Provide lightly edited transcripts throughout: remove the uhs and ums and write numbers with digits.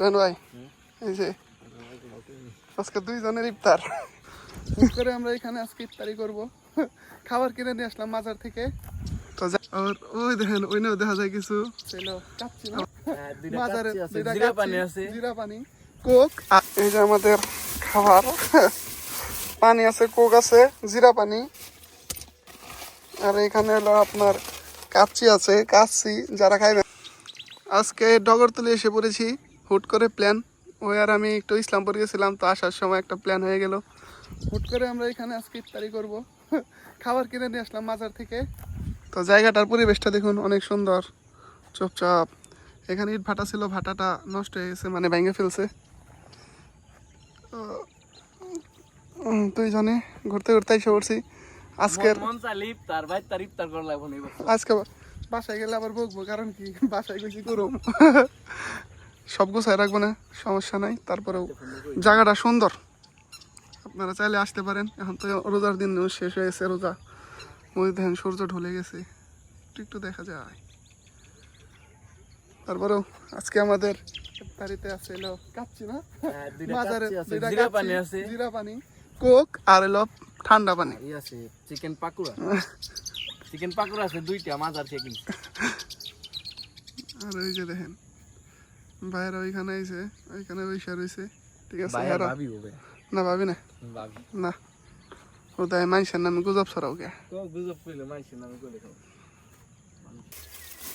জান ভাই এই যে আজকে দুইজনের ইফতার করে আমরা এখানে আজকে ইফতারি করব। খাবার কিনে নিয়ে আসলাম বাজার থেকে। তো আর ওই দেখেন ওইনাও দেখা যায় কিছু ছিল কাচ্চি না বাজারে জিরা পানি আছে, জিরা পানি, কোক। এই যে আমাদের খাবার, পানি আছে, কোক আছে, জিরা পানি। আর এখানে হলো আপনার কাচ্চি আছে, কাচ্চি যারা খাইবেন। আজকে ডগরতলি এসে পড়েছি, হুট করে প্ল্যান। ওই আর আমি একটু ইসলামপুর গেছিলাম, তো আসার সময় একটা প্ল্যান হয়ে গেল। হুট করে আমরা এখানে আজকে ইফতারি করব। খাবার কিনে নিয়ে আসলাম বাজার থেকে। তো জায়গাটার পরিবেশটা দেখুন, অনেক সুন্দর, চুপচাপ। এখানে ইট ভাটা ছিল, ভাটাটা নষ্ট হয়ে গেছে, মানে ভেঙে ফেলছে। দুইজনে ঘুরতে ঘুরতে এসে পড়ছি। আজকে বাসায় গেলে আবার বকবো, কারণ কি বাসায় গেছি গরম। সব গোছায় রাখবো না, সমস্যা নাই। তারপরেও জায়গাটা সুন্দর, আপনারা চাইলে আসতে পারেন। এখন তো রোজার দিন শেষ হয়ে গেছে, রোজা। ওই দেখেন সূর্য ঢলে গেছে, একটু একটু দেখা যায়। তারপরেও আজকে আমাদের বাড়িতে আছে এলো কাচ্চি না বাজারে, জিরা পানি, কোক আর এলো ঠান্ডা পানি আছে, চিকেন পাকুড়া। চিকেন পাকুড়া আছে দুইটা মাজার থেকে। আর ওই যে দেখেন ভাইয়েরা ওইখানে আইছে, ওইখানে বৈশা রয়েছে। ঠিক আছে, না ভাবি না, না ও তাই মাইসের নামে গুজব ছড়াও কে।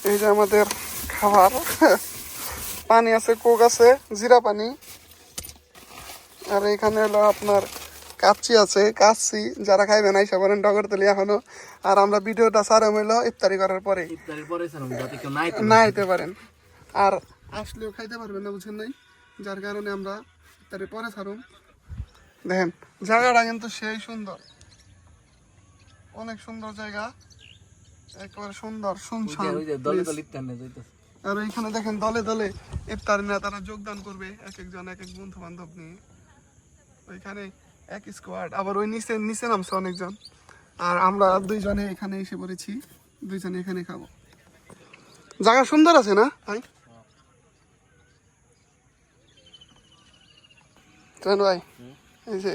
এই যে আমাদের খাবার, পানি আছে, কোক আছে, জিরা পানি। আর এখানে হলো আপনার কাচ্চি আছে, কাচ্চি যারা খাইবেন আইসা পারেন ডগরতলি এখনো। আর আমরা ভিডিওটা সারা হইলো ইফতারি করার পরে না আইতে পারেন, আর আসলেও খাইতে পারবেন না, বুঝছেন নাই। যার কারণে আমরা ইফতারি পরে ছাড়ুন। দেখেন জায়গাটা কিন্তু সেই সুন্দর, অনেক সুন্দর জায়গা, একেবারে সুন্দর শুনশান। আর এইখানে দেখেন দলে দলে ইফতার নিয়ে তারা যোগদান করবে, এক একজন এক এক বন্ধু বান্ধব নিয়ে। ওইখানে এক স্কোয়াড, আবার ওই নিচে নিচে নামছে অনেকজন। আর আমরা দুইজনে এখানে এসে পড়েছি, দুইজনে এখানে খাবো। জায়গা সুন্দর আছে না ভাই? জান ভাই এই যে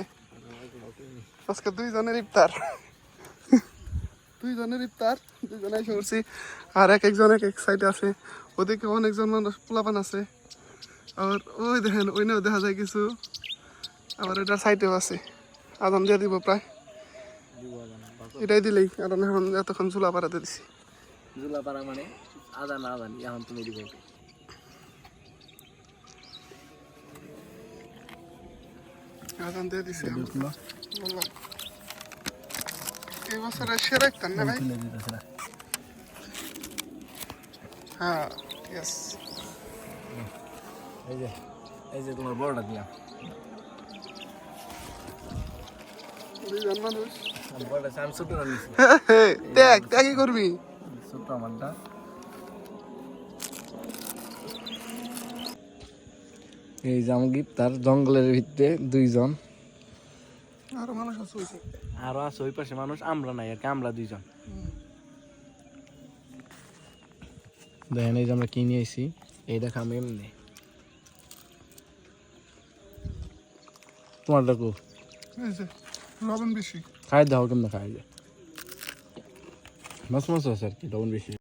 আজকে দুইজনের ইফতার, দুইজনের ইফতার, দুইজনে এসে পড়ছি। আর এক একজন এক এক সাইডে আছে, ওদিকে অনেকজন মানুষ পোলাপান আছে। আর ওই দেখেন ওইনাও দেখা যায় কিছু, আবার এটার সাইডেও আছে। আদান দিয়ে দিব প্রায়, এটাই দিলেই। কারণ এখন এতক্ষণ ঝুলা পাড়াতে দিছি। ঝুলা পাড়া মানে আদান আদান, এখন তুমি দিব। আদান দিয়ে দিছি, বললাম এই বছরে সেরা ইফতার না ভাই? হ্যাঁ ইয়েস। এই যে তোমার বড়টা দিলাম। দুইজন মানুষ আমি ছোট নিয়েছি, দেখ কি করবি ছোট আমারটা। এই যে আমার তার জঙ্গলের ভিতরে দুইজন, আরো মানুষ আছে, আরো আছে ওই পাশে মানুষ, আমরা নাই আর কি, আমরা দুইজন। দেখেন এই যে আমরা কিনে আইছি, এই দেখা আমি এমনি। তোমার দেখো লবণ বেশি খাই দাও, কেমন খাই যায়, মাছ মাছ আছে আর কি, লবণ বেশি।